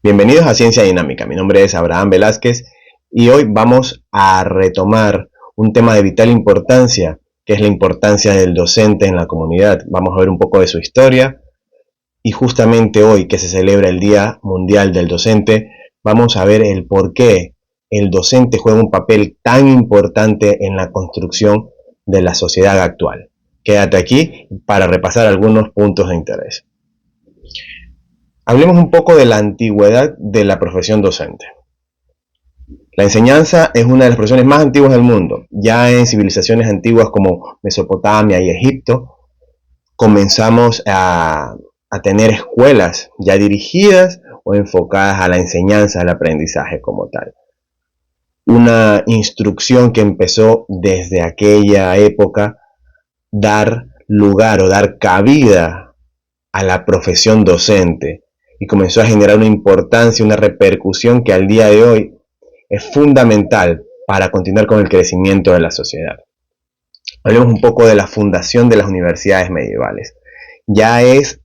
Bienvenidos a Ciencia Dinámica. Mi nombre es Abraham Velázquez y hoy vamos a retomar un tema de vital importancia, que es la importancia del docente en la comunidad. Vamos a ver un poco de su historia y justamente hoy que se celebra el Día Mundial del Docente, vamos a ver el por qué el docente juega un papel tan importante en la construcción de la sociedad actual. Quédate aquí para repasar algunos puntos de interés. Hablemos un poco de la antigüedad de la profesión docente. La enseñanza es una de las profesiones más antiguas del mundo. Ya en civilizaciones antiguas como Mesopotamia y Egipto, comenzamos a tener escuelas ya dirigidas o enfocadas a la enseñanza, al aprendizaje como tal. Una instrucción que empezó desde aquella época dar lugar o dar cabida a la profesión docente y comenzó a generar una importancia, una repercusión que al día de hoy es fundamental para continuar con el crecimiento de la sociedad. Hablemos un poco de la fundación de las universidades medievales. Ya es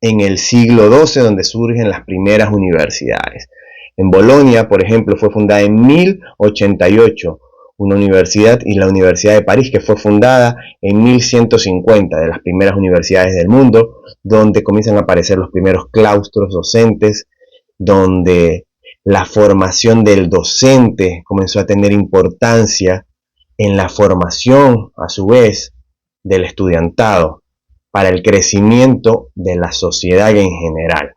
en el siglo XII donde surgen las primeras universidades. En Bolonia, por ejemplo, fue fundada en 1088 una universidad, y la Universidad de París, que fue fundada en 1150, de las primeras universidades del mundo, donde comienzan a aparecer los primeros claustros docentes, donde la formación del docente comenzó a tener importancia en la formación, a su vez, del estudiantado, para el crecimiento de la sociedad en general.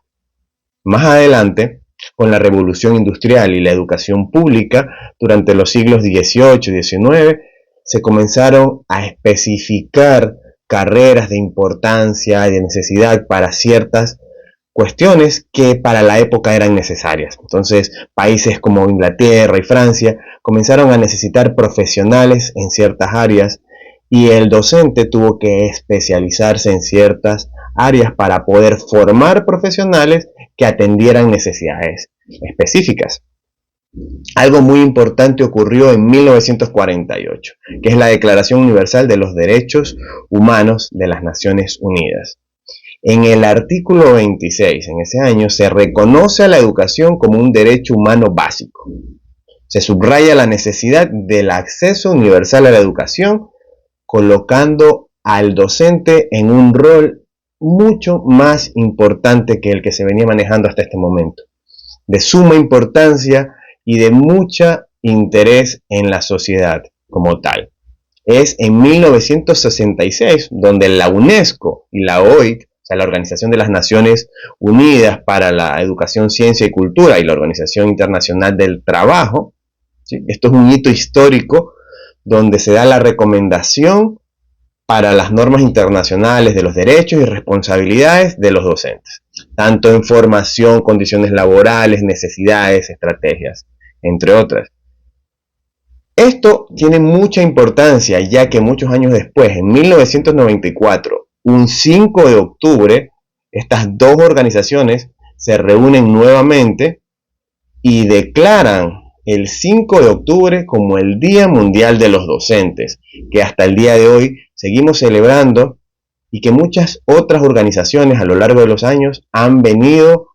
Más adelante, con la revolución industrial y la educación pública, durante los siglos XVIII y XIX, se comenzaron a especificar carreras de importancia y de necesidad para ciertas cuestiones que para la época eran necesarias. Entonces, países como Inglaterra y Francia comenzaron a necesitar profesionales en ciertas áreas y el docente tuvo que especializarse en ciertas áreas para poder formar profesionales que atendieran necesidades específicas. Algo muy importante ocurrió en 1948, que es la Declaración Universal de los Derechos Humanos de las Naciones Unidas. En el artículo 26, en ese año, se reconoce a la educación como un derecho humano básico. Se subraya la necesidad del acceso universal a la educación, colocando al docente en un rol mucho más importante que el que se venía manejando hasta este momento, de suma importancia y de mucho interés en la sociedad como tal. Es en 1966 donde la UNESCO y la OIT, o sea, la Organización de las Naciones Unidas para la Educación, Ciencia y Cultura, y la Organización Internacional del Trabajo, ¿sí? Esto es un hito histórico donde se da la recomendación para las normas internacionales de los derechos y responsabilidades de los docentes, tanto en formación, condiciones laborales, necesidades, estrategias, entre otras. Esto tiene mucha importancia, ya que muchos años después, en 1994, un 5 de octubre, estas dos organizaciones se reúnen nuevamente y declaran el 5 de octubre como el Día Mundial de los Docentes, que hasta el día de hoy seguimos celebrando y que muchas otras organizaciones a lo largo de los años han venido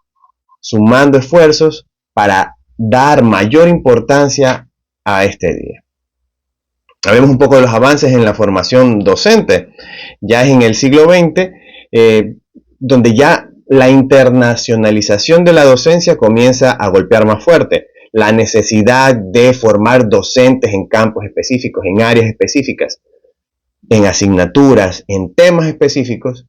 sumando esfuerzos para dar mayor importancia a este día. Hablemos un poco de los avances en la formación docente. Ya es en el siglo XX, donde ya la internacionalización de la docencia comienza a golpear más fuerte. La necesidad de formar docentes en campos específicos, en áreas específicas, en asignaturas, en temas específicos,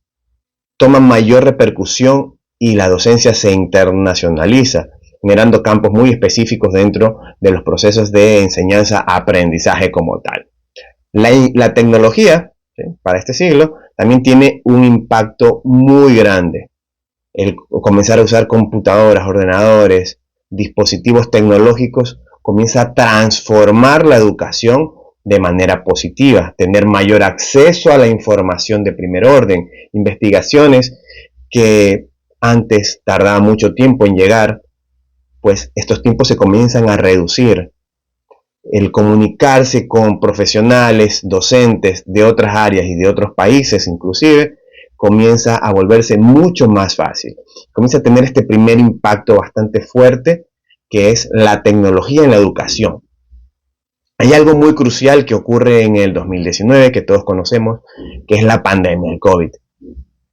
toman mayor repercusión y la docencia se internacionaliza, generando campos muy específicos dentro de los procesos de enseñanza-aprendizaje como tal. La tecnología, ¿sí?, para este siglo también tiene un impacto muy grande. El comenzar a usar computadoras, ordenadores, dispositivos tecnológicos comienza a transformar la educación de manera positiva, tener mayor acceso a la información de primer orden, investigaciones que antes tardaba mucho tiempo en llegar, pues estos tiempos se comienzan a reducir. El comunicarse con profesionales, docentes de otras áreas y de otros países inclusive, comienza a volverse mucho más fácil. Comienza a tener este primer impacto bastante fuerte, que es la tecnología en la educación. Hay algo muy crucial que ocurre en el 2019, que todos conocemos, que es la pandemia, el COVID.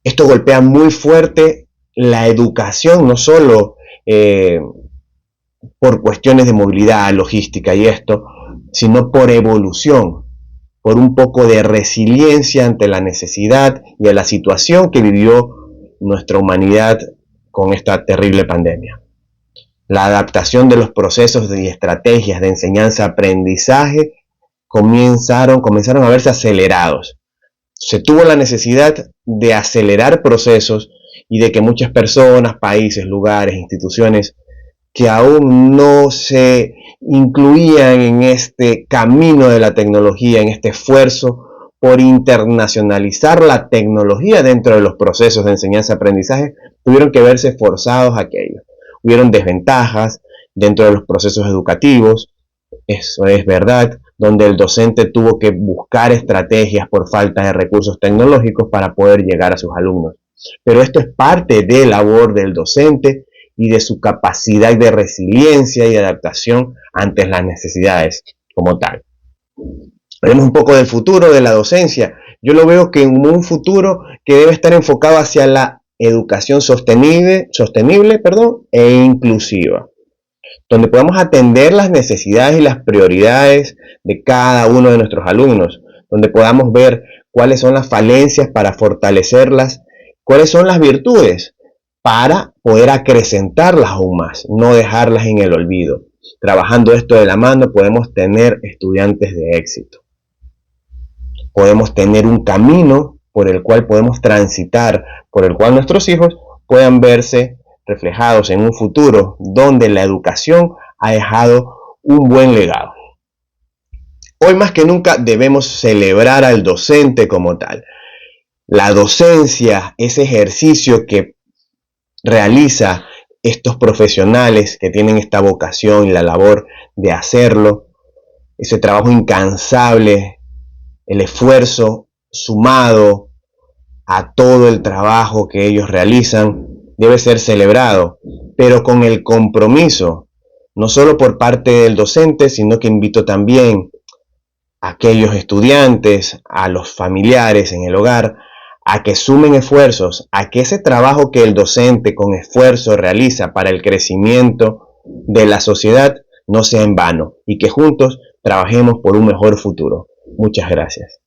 Esto golpea muy fuerte la educación, no solo por cuestiones de movilidad, logística y esto, sino por evolución, por un poco de resiliencia ante la necesidad y a la situación que vivió nuestra humanidad con esta terrible pandemia. La adaptación de los procesos y estrategias de enseñanza-aprendizaje comenzaron a verse acelerados. Se tuvo la necesidad de acelerar procesos y de que muchas personas, países, lugares, instituciones que aún no se incluían en este camino de la tecnología, en este esfuerzo por internacionalizar la tecnología dentro de los procesos de enseñanza-aprendizaje, tuvieron que verse forzados a aquello. Hubieron desventajas dentro de los procesos educativos, eso es verdad, donde el docente tuvo que buscar estrategias por falta de recursos tecnológicos para poder llegar a sus alumnos. Pero esto es parte de la labor del docente y de su capacidad de resiliencia y de adaptación ante las necesidades como tal. Veremos un poco del futuro de la docencia. Yo lo veo que en un futuro que debe estar enfocado hacia la educación sostenible e inclusiva, donde podamos atender las necesidades y las prioridades de cada uno de nuestros alumnos, donde podamos ver cuáles son las falencias para fortalecerlas, cuáles son las virtudes para poder acrecentarlas aún más, no dejarlas en el olvido. Trabajando esto de la mano podemos tener estudiantes de éxito. Podemos tener un camino por el cual podemos transitar, por el cual nuestros hijos puedan verse reflejados en un futuro donde la educación ha dejado un buen legado. Hoy más que nunca debemos celebrar al docente como tal. La docencia, ese ejercicio que realiza estos profesionales que tienen esta vocación y la labor de hacerlo, ese trabajo incansable, el esfuerzo sumado a todo el trabajo que ellos realizan, debe ser celebrado, pero con el compromiso, no solo por parte del docente, sino que invito también a aquellos estudiantes, a los familiares en el hogar, a que sumen esfuerzos, a que ese trabajo que el docente con esfuerzo realiza para el crecimiento de la sociedad no sea en vano y que juntos trabajemos por un mejor futuro. Muchas gracias.